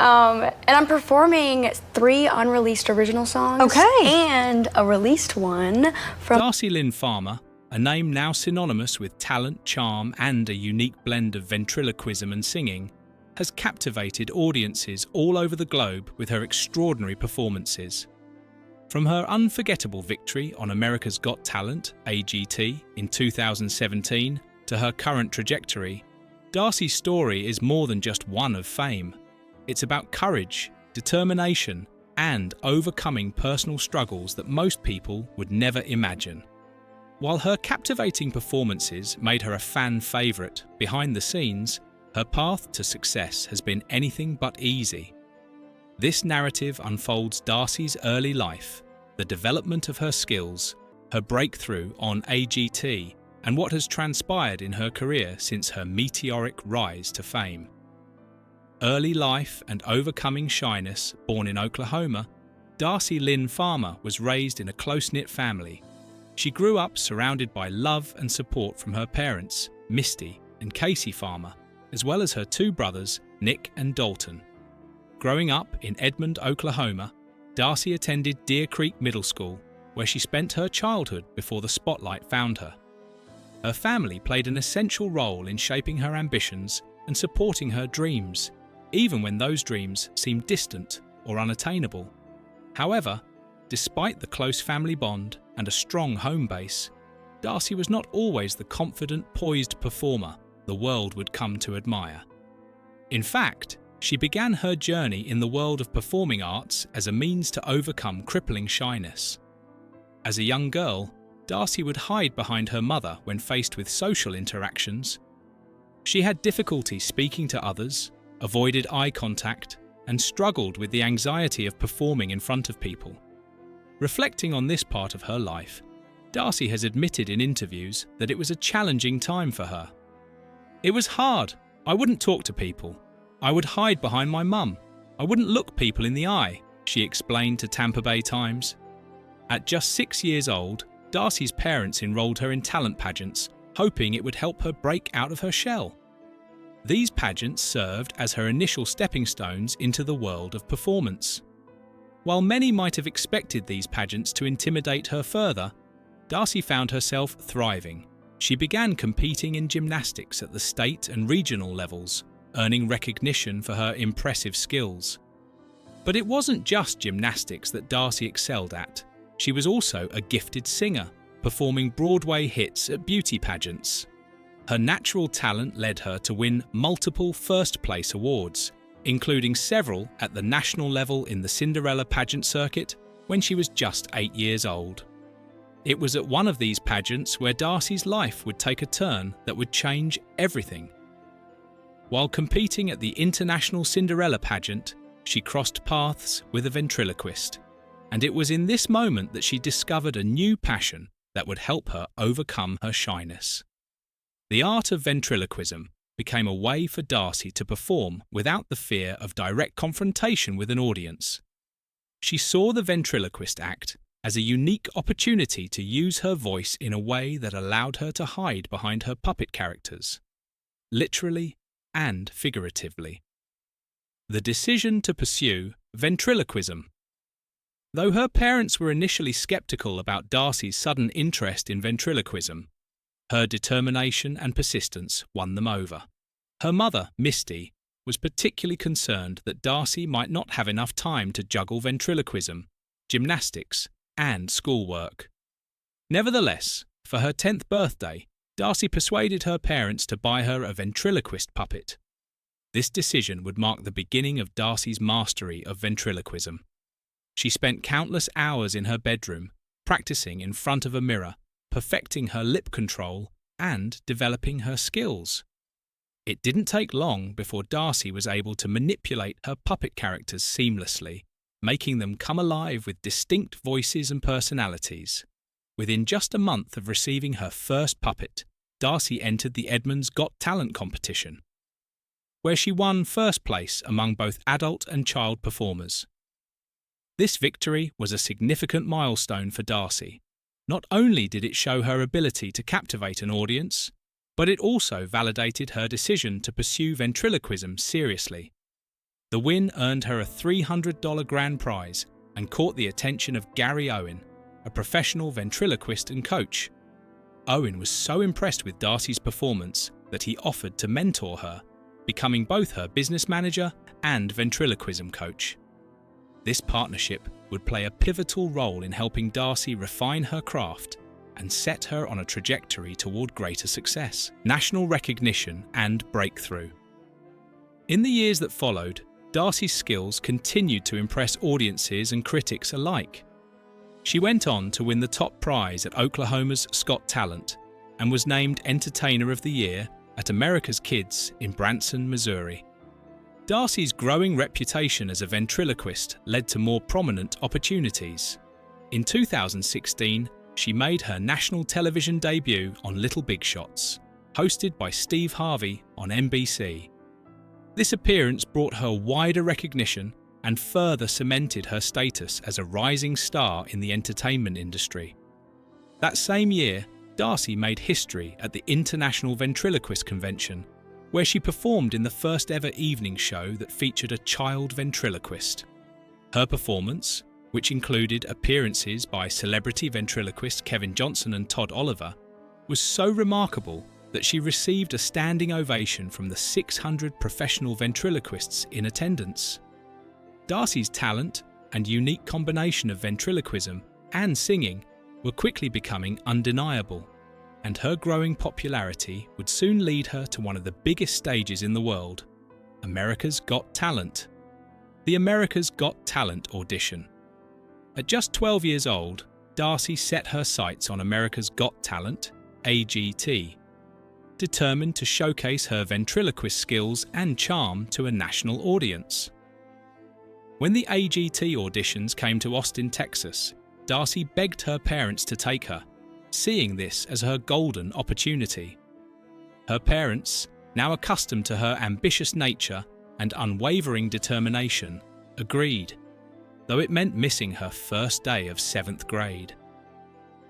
And I'm performing 3 unreleased original songs. Okay. And a released one from Darci Lynne Farmer, a name now synonymous with talent, charm, and a unique blend of ventriloquism and singing, has captivated audiences all over the globe with her extraordinary performances. From her unforgettable victory on America's Got Talent, AGT, in 2017 to her current trajectory, Darci's story is more than just one of fame. It's about courage, determination, and overcoming personal struggles that most people would never imagine. While her captivating performances made her a fan favourite behind the scenes, her path to success has been anything but easy. This narrative unfolds Darci's early life, the development of her skills, her breakthrough on AGT, and what has transpired in her career since her meteoric rise to fame. Early life and overcoming shyness. Born in Oklahoma, Darci Lynne Farmer was raised in a close-knit family. She grew up surrounded by love and support from her parents, Misty and Casey Farmer, as well as her 2 brothers, Nick and Dalton. Growing up in Edmond, Oklahoma, Darci attended Deer Creek Middle School, where she spent her childhood before the spotlight found her. Her family played an essential role in shaping her ambitions and supporting her dreams, even when those dreams seemed distant or unattainable. However, despite the close family bond and a strong home base, Darci was not always the confident, poised performer the world would come to admire. In fact, she began her journey in the world of performing arts as a means to overcome crippling shyness. As a young girl, Darci would hide behind her mother when faced with social interactions. She had difficulty speaking to others, avoided eye contact, and struggled with the anxiety of performing in front of people. Reflecting on this part of her life, Darci has admitted in interviews that it was a challenging time for her. "It was hard. I wouldn't talk to people. I would hide behind my mum. I wouldn't look people in the eye," she explained to Tampa Bay Times. At just 6 years old, Darci's parents enrolled her in talent pageants, hoping it would help her break out of her shell. These pageants served as her initial stepping stones into the world of performance. While many might have expected these pageants to intimidate her further, Darci found herself thriving. She began competing in gymnastics at the state and regional levels, earning recognition for her impressive skills. But it wasn't just gymnastics that Darci excelled at. She was also a gifted singer, performing Broadway hits at beauty pageants. Her natural talent led her to win multiple first-place awards, including several at the national level in the Cinderella pageant circuit when she was just 8 years old. It was at one of these pageants where Darci's life would take a turn that would change everything. While competing at the International Cinderella pageant, she crossed paths with a ventriloquist, and it was in this moment that she discovered a new passion that would help her overcome her shyness. The art of ventriloquism became a way for Darci to perform without the fear of direct confrontation with an audience. She saw the ventriloquist act as a unique opportunity to use her voice in a way that allowed her to hide behind her puppet characters, literally and figuratively. The decision to pursue ventriloquism. Though her parents were initially skeptical about Darci's sudden interest in ventriloquism, her determination and persistence won them over. Her mother, Misty, was particularly concerned that Darci might not have enough time to juggle ventriloquism, gymnastics, and schoolwork. Nevertheless, for her 10th birthday, Darci persuaded her parents to buy her a ventriloquist puppet. This decision would mark the beginning of Darci's mastery of ventriloquism. She spent countless hours in her bedroom, practicing in front of a mirror, perfecting her lip control, and developing her skills. It didn't take long before Darci was able to manipulate her puppet characters seamlessly, making them come alive with distinct voices and personalities. Within just a month of receiving her first puppet, Darci entered the Edmonds Got Talent competition, where she won first place among both adult and child performers. This victory was a significant milestone for Darci. Not only did it show her ability to captivate an audience, but it also validated her decision to pursue ventriloquism seriously. The win earned her a $300 grand prize and caught the attention of Gary Owen, a professional ventriloquist and coach. Owen was so impressed with Darci's performance that he offered to mentor her, becoming both her business manager and ventriloquism coach. This partnership would play a pivotal role in helping Darci refine her craft and set her on a trajectory toward greater success, national recognition, and breakthrough. In the years that followed, Darci's skills continued to impress audiences and critics alike. She went on to win the top prize at Oklahoma's Got Talent and was named Entertainer of the Year at America's Kids in Branson, Missouri. Darci's growing reputation as a ventriloquist led to more prominent opportunities. In 2016, she made her national television debut on Little Big Shots, hosted by Steve Harvey on NBC. This appearance brought her wider recognition and further cemented her status as a rising star in the entertainment industry. That same year, Darci made history at the International Ventriloquist Convention, where she performed in the first ever evening show that featured a child ventriloquist. Her performance, which included appearances by celebrity ventriloquists Kevin Johnson and Todd Oliver, was so remarkable that she received a standing ovation from the 600 professional ventriloquists in attendance. Darci's talent and unique combination of ventriloquism and singing were quickly becoming undeniable, and her growing popularity would soon lead her to one of the biggest stages in the world, America's Got Talent. The America's Got Talent audition. At just 12 years old, Darci set her sights on America's Got Talent, AGT, determined to showcase her ventriloquist skills and charm to a national audience. When the AGT auditions came to Austin, Texas, Darci begged her parents to take her, seeing this as her golden opportunity. Her parents, now accustomed to her ambitious nature and unwavering determination, agreed, though it meant missing her first day of 7th grade.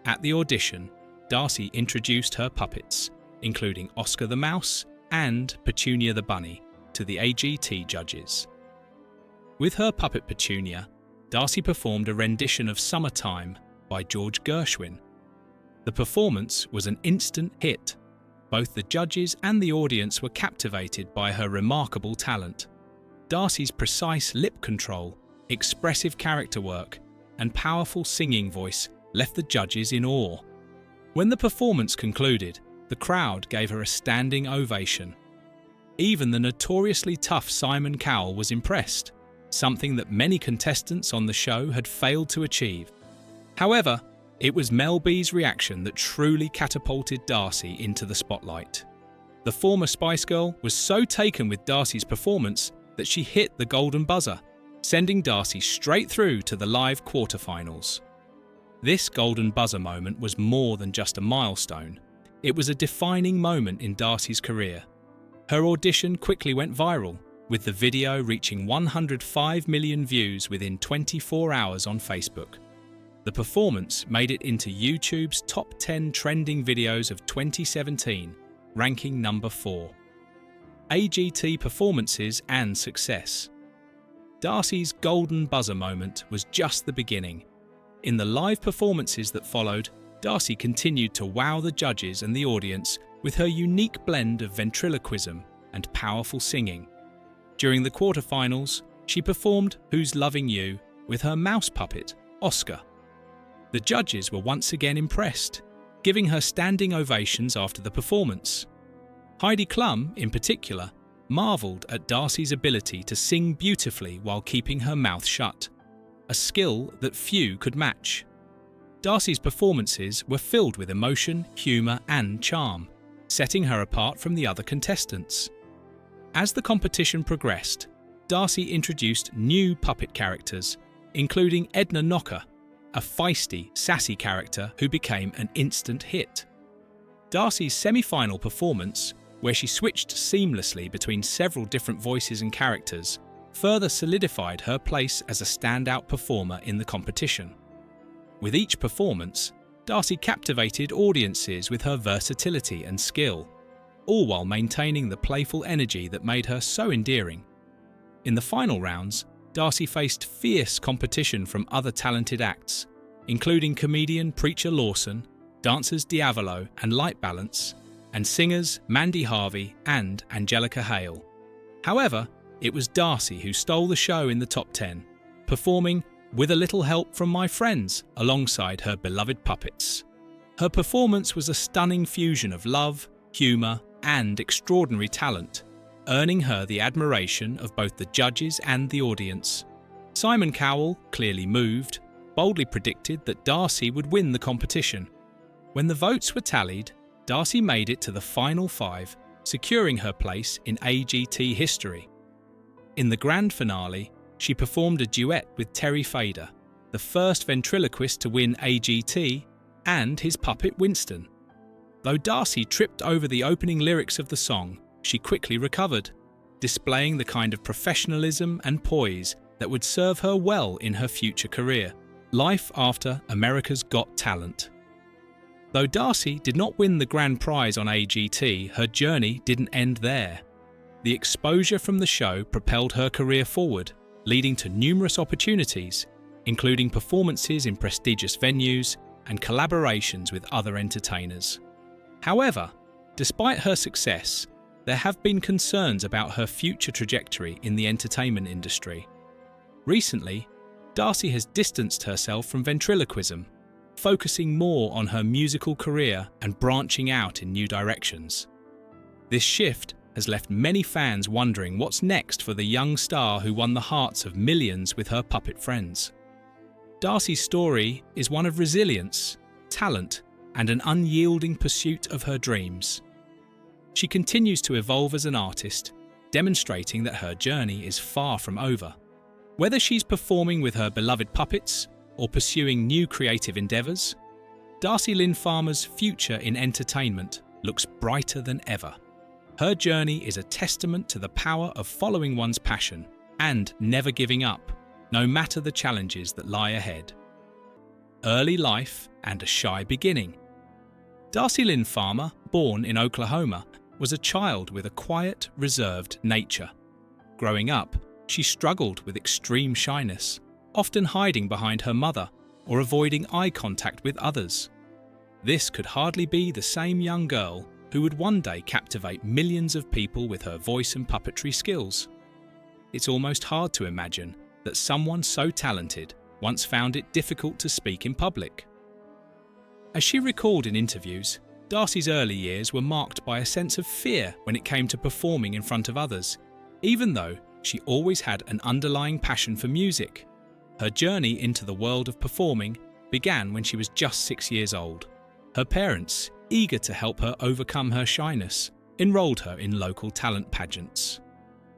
At the audition, Darci introduced her puppets, including Oscar the Mouse and Petunia the Bunny, to the AGT judges. With her puppet Petunia, Darci performed a rendition of Summertime by George Gershwin. The performance was an instant hit. Both the judges and the audience were captivated by her remarkable talent. Darci's precise lip control, expressive character work, and powerful singing voice left the judges in awe. When the performance concluded, the crowd gave her a standing ovation. Even the notoriously tough Simon Cowell was impressed, something that many contestants on the show had failed to achieve. However, it was Mel B's reaction that truly catapulted Darci into the spotlight. The former Spice Girl was so taken with Darci's performance that she hit the golden buzzer, sending Darci straight through to the live quarterfinals. This golden buzzer moment was more than just a milestone. It was a defining moment in Darci's career. Her audition quickly went viral, with the video reaching 105 million views within 24 hours on Facebook. The performance made it into YouTube's top 10 trending videos of 2017, ranking number 4. AGT performances and success. Darci's golden buzzer moment was just the beginning. In the live performances that followed, Darci continued to wow the judges and the audience with her unique blend of ventriloquism and powerful singing. During the quarterfinals, she performed Who's Loving You with her mouse puppet, Oscar. The judges were once again impressed, giving her standing ovations after the performance. Heidi Klum, in particular, marveled at Darci's ability to sing beautifully while keeping her mouth shut, a skill that few could match. Darci's performances were filled with emotion, humour and charm, setting her apart from the other contestants. As the competition progressed, Darci introduced new puppet characters, including Edna Knocker, a feisty, sassy character who became an instant hit. Darci's semi-final performance, where she switched seamlessly between several different voices and characters, further solidified her place as a standout performer in the competition. With each performance, Darci captivated audiences with her versatility and skill, all while maintaining the playful energy that made her so endearing. In the final rounds, Darci faced fierce competition from other talented acts, including comedian Preacher Lawson, dancers Diavolo and Light Balance, and singers Mandy Harvey and Angelica Hale. However, it was Darci who stole the show in the top 10, performing With a Little Help from My Friends alongside her beloved puppets. Her performance was a stunning fusion of love, humour, and extraordinary talent, earning her the admiration of both the judges and the audience. Simon Cowell, clearly moved, boldly predicted that Darci would win the competition. When the votes were tallied, Darci made it to the final 5, securing her place in AGT history. In the grand finale, she performed a duet with Terry Fader, the first ventriloquist to win AGT, and his puppet Winston. Though Darci tripped over the opening lyrics of the song, she quickly recovered, displaying the kind of professionalism and poise that would serve her well in her future career. Life after America's Got Talent. Though Darci did not win the grand prize on AGT, her journey didn't end there. The exposure from the show propelled her career forward, leading to numerous opportunities, including performances in prestigious venues and collaborations with other entertainers. However, despite her success, there have been concerns about her future trajectory in the entertainment industry. Recently, Darci has distanced herself from ventriloquism, focusing more on her musical career and branching out in new directions. This shift has left many fans wondering what's next for the young star who won the hearts of millions with her puppet friends. Darci's story is one of resilience, talent, and an unyielding pursuit of her dreams. She continues to evolve as an artist, demonstrating that her journey is far from over. Whether she's performing with her beloved puppets or pursuing new creative endeavours, Darci Lynne Farmer's future in entertainment looks brighter than ever. Her journey is a testament to the power of following one's passion and never giving up, no matter the challenges that lie ahead. Early life and a shy beginning. Darci Lynne Farmer, born in Oklahoma, was a child with a quiet, reserved nature. Growing up, she struggled with extreme shyness, often hiding behind her mother or avoiding eye contact with others. This could hardly be the same young girl who would one day captivate millions of people with her voice and puppetry skills. It's almost hard to imagine that someone so talented once found it difficult to speak in public. As she recalled in interviews, Darci's early years were marked by a sense of fear when it came to performing in front of others, even though she always had an underlying passion for music. Her journey into the world of performing began when she was just 6 years old. Her parents, eager to help her overcome her shyness, enrolled her in local talent pageants.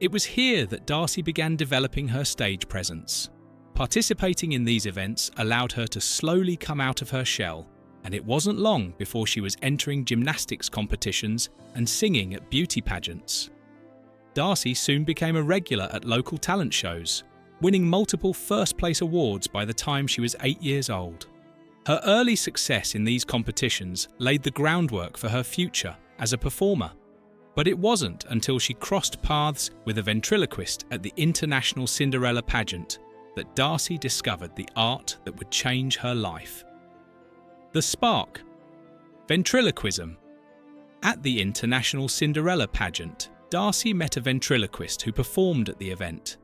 It was here that Darci began developing her stage presence. Participating in these events allowed her to slowly come out of her shell, and it wasn't long before she was entering gymnastics competitions and singing at beauty pageants. Darci soon became a regular at local talent shows, winning multiple first-place awards by the time she was 8 years old. Her early success in these competitions laid the groundwork for her future as a performer. But it wasn't until she crossed paths with a ventriloquist at the International Cinderella pageant that Darci discovered the art that would change her life. The spark. Ventriloquism. At the International Cinderella pageant, Darci met a ventriloquist who performed at the event.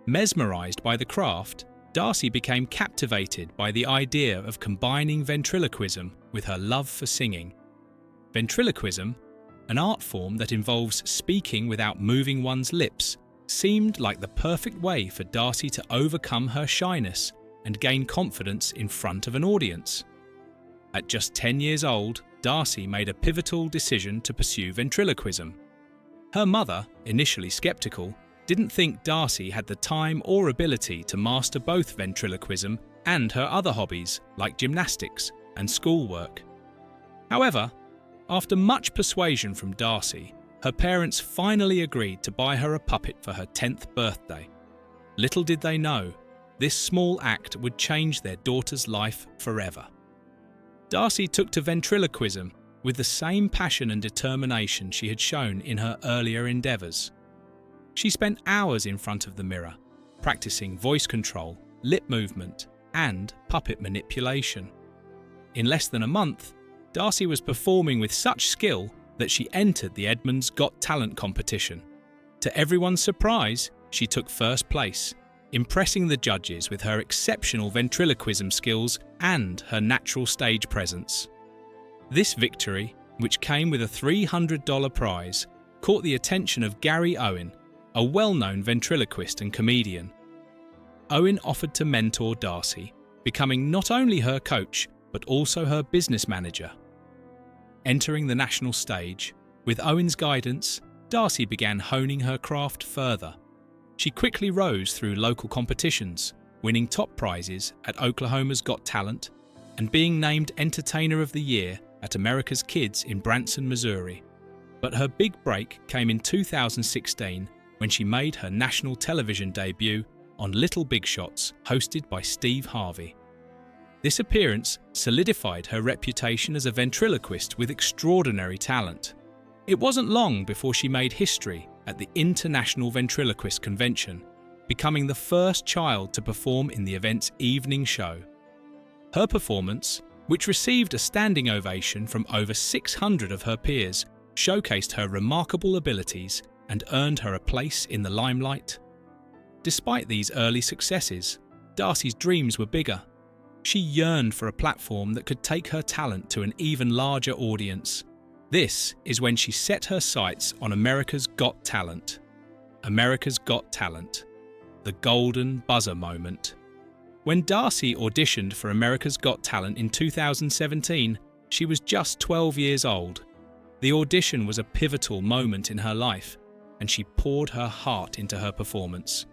Mesmerised by the craft, Darci became captivated by the idea of combining ventriloquism with her love for singing. Ventriloquism, an art form that involves speaking without moving one's lips, seemed like the perfect way for Darci to overcome her shyness and gain confidence in front of an audience. At just 10 years old, Darci made a pivotal decision to pursue ventriloquism. Her mother, initially skeptical, didn't think Darci had the time or ability to master both ventriloquism and her other hobbies like gymnastics and schoolwork. However, after much persuasion from Darci, her parents finally agreed to buy her a puppet for her 10th birthday. Little did they know, this small act would change their daughter's life forever. Darci took to ventriloquism with the same passion and determination she had shown in her earlier endeavours. She spent hours in front of the mirror, practicing voice control, lip movement, and puppet manipulation. In less than a month, Darci was performing with such skill that she entered the Edmonds Got Talent competition. To everyone's surprise, she took first place, impressing the judges with her exceptional ventriloquism skills and her natural stage presence. This victory, which came with a $300 prize, caught the attention of Gary Owen, a well-known ventriloquist and comedian. Owen offered to mentor Darci, becoming not only her coach, but also her business manager. Entering the national stage, with Owen's guidance, Darci began honing her craft further. She quickly rose through local competitions, winning top prizes at Oklahoma's Got Talent and being named Entertainer of the Year at America's Kids in Branson, Missouri. But her big break came in 2016 when she made her national television debut on Little Big Shots, hosted by Steve Harvey. This appearance solidified her reputation as a ventriloquist with extraordinary talent. It wasn't long before she made history at the International Ventriloquist Convention, becoming the first child to perform in the event's evening show. Her performance, which received a standing ovation from over 600 of her peers, showcased her remarkable abilities and earned her a place in the limelight. Despite these early successes, Darci's dreams were bigger. She yearned for a platform that could take her talent to an even larger audience. This is when she set her sights on America's Got Talent. America's Got Talent. The golden buzzer moment. When Darci auditioned for America's Got Talent in 2017, she was just 12 years old. The audition was a pivotal moment in her life, and she poured her heart into her performance.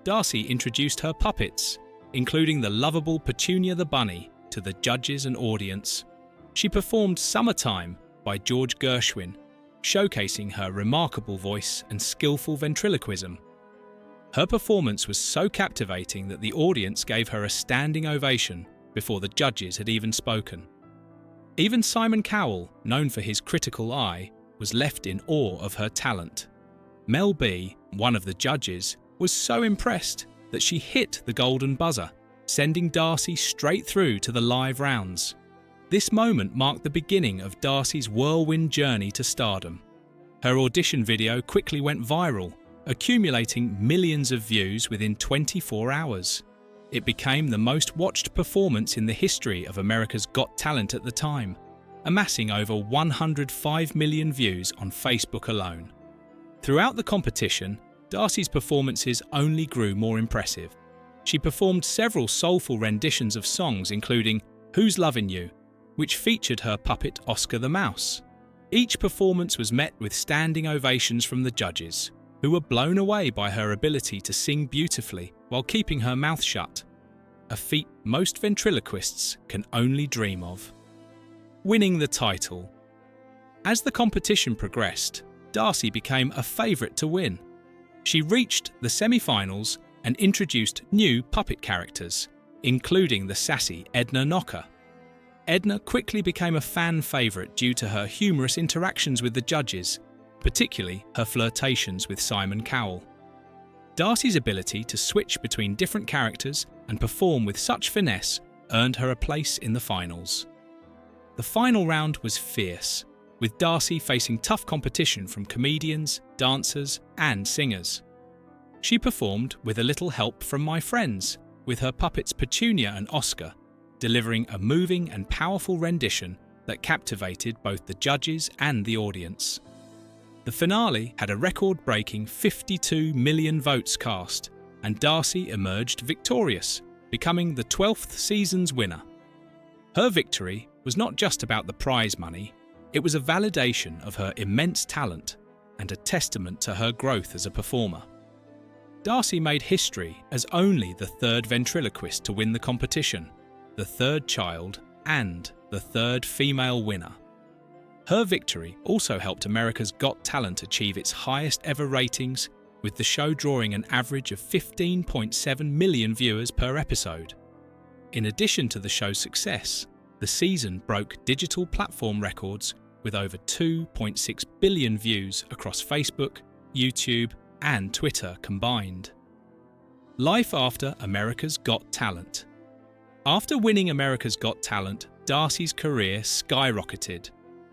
Darci introduced her puppets, including the lovable Petunia the Bunny, to the judges and audience. She performed Summertime by George Gershwin, showcasing her remarkable voice and skillful ventriloquism. Her performance was so captivating that the audience gave her a standing ovation before the judges had even spoken. Even Simon Cowell, known for his critical eye, was left in awe of her talent. Mel B, one of the judges, was so impressed that she hit the golden buzzer, sending Darci straight through to the live rounds. This moment marked the beginning of Darci's whirlwind journey to stardom. Her audition video quickly went viral, accumulating millions of views within 24 hours. It became the most watched performance in the history of America's Got Talent at the time, amassing over 105 million views on Facebook alone. Throughout the competition, Darci's performances only grew more impressive. She performed several soulful renditions of songs including Who's Lovin' You, which featured her puppet Oscar the Mouse. Each performance was met with standing ovations from the judges, who were blown away by her ability to sing beautifully while keeping her mouth shut, a feat most ventriloquists can only dream of. Winning the title. As the competition progressed, Darci became a favourite to win. She reached the semi-finals and introduced new puppet characters, including the sassy Edna Knocker. Edna quickly became a fan favourite due to her humorous interactions with the judges, particularly her flirtations with Simon Cowell. Darci's ability to switch between different characters and perform with such finesse earned her a place in the finals. The final round was fierce, with Darci facing tough competition from comedians, dancers, and singers. She performed with a little help from my friends, with her puppets Petunia and Oscar, delivering a moving and powerful rendition that captivated both the judges and the audience. The finale had a record-breaking 52 million votes cast, and Darci emerged victorious, becoming the 12th season's winner. Her victory was not just about the prize money, it was a validation of her immense talent and a testament to her growth as a performer. Darci made history as only the third ventriloquist to win the competition, the third child, and the third female winner. Her victory also helped America's Got Talent achieve its highest ever ratings, with the show drawing an average of 15.7 million viewers per episode. In addition to the show's success, the season broke digital platform records with over 2.6 billion views across Facebook, YouTube, and Twitter combined. Life after America's Got Talent. After winning America's Got Talent, Darci's career skyrocketed.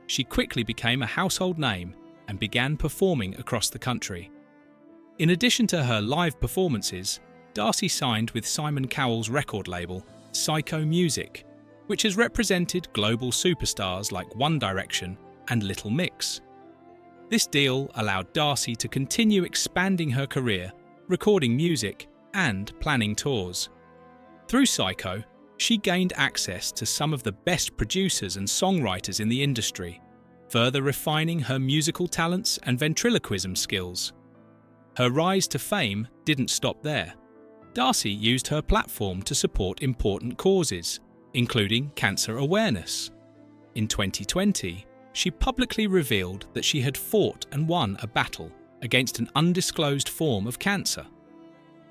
She quickly became a household name and began performing across the country. In addition to her live performances, Darci signed with Simon Cowell's record label, Psycho Music, which has represented global superstars like One Direction and Little Mix. This deal allowed Darci to continue expanding her career, recording music and planning tours. Through Psycho, she gained access to some of the best producers and songwriters in the industry, further refining her musical talents and ventriloquism skills. Her rise to fame didn't stop there. Darci used her platform to support important causes, including cancer awareness. In 2020, she publicly revealed that she had fought and won a battle against an undisclosed form of cancer.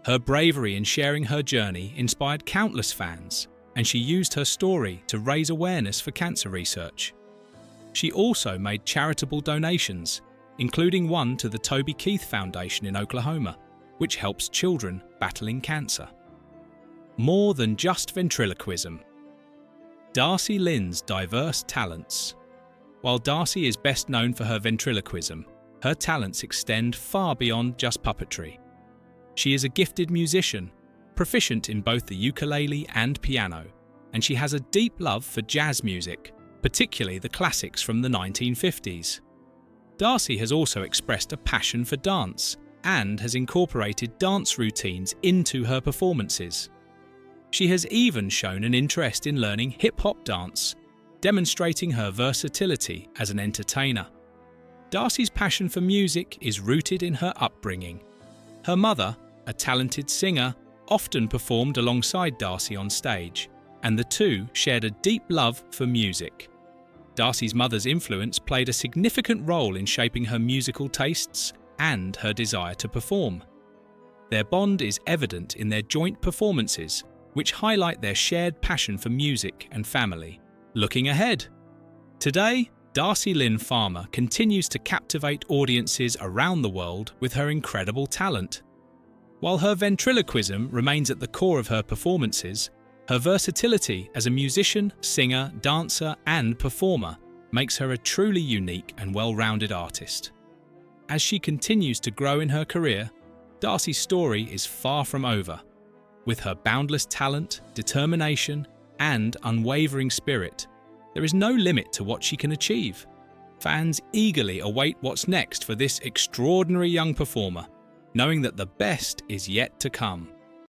Her bravery in sharing her journey inspired countless fans, and she used her story to raise awareness for cancer research. She also made charitable donations, including one to the Toby Keith Foundation in Oklahoma, which helps children battling cancer. More than just ventriloquism. Darci Lynne's diverse talents. While Darci is best known for her ventriloquism, her talents extend far beyond just puppetry. She is a gifted musician, proficient in both the ukulele and piano, and she has a deep love for jazz music, particularly the classics from the 1950s. Darci has also expressed a passion for dance and has incorporated dance routines into her performances. She has even shown an interest in learning hip-hop dance, demonstrating her versatility as an entertainer. Darci's passion for music is rooted in her upbringing. Her mother, a talented singer, often performed alongside Darci on stage, and the two shared a deep love for music. Darci's mother's influence played a significant role in shaping her musical tastes and her desire to perform. Their bond is evident in their joint performances, which highlight their shared passion for music and family. Looking ahead. Today, Darci Lynne Farmer continues to captivate audiences around the world with her incredible talent. While her ventriloquism remains at the core of her performances, her versatility as a musician, singer, dancer, and performer makes her a truly unique and well-rounded artist. As she continues to grow in her career, Darci's story is far from over. With her boundless talent, determination, and unwavering spirit, there is no limit to what she can achieve. Fans eagerly await what's next for this extraordinary young performer, knowing that the best is yet to come.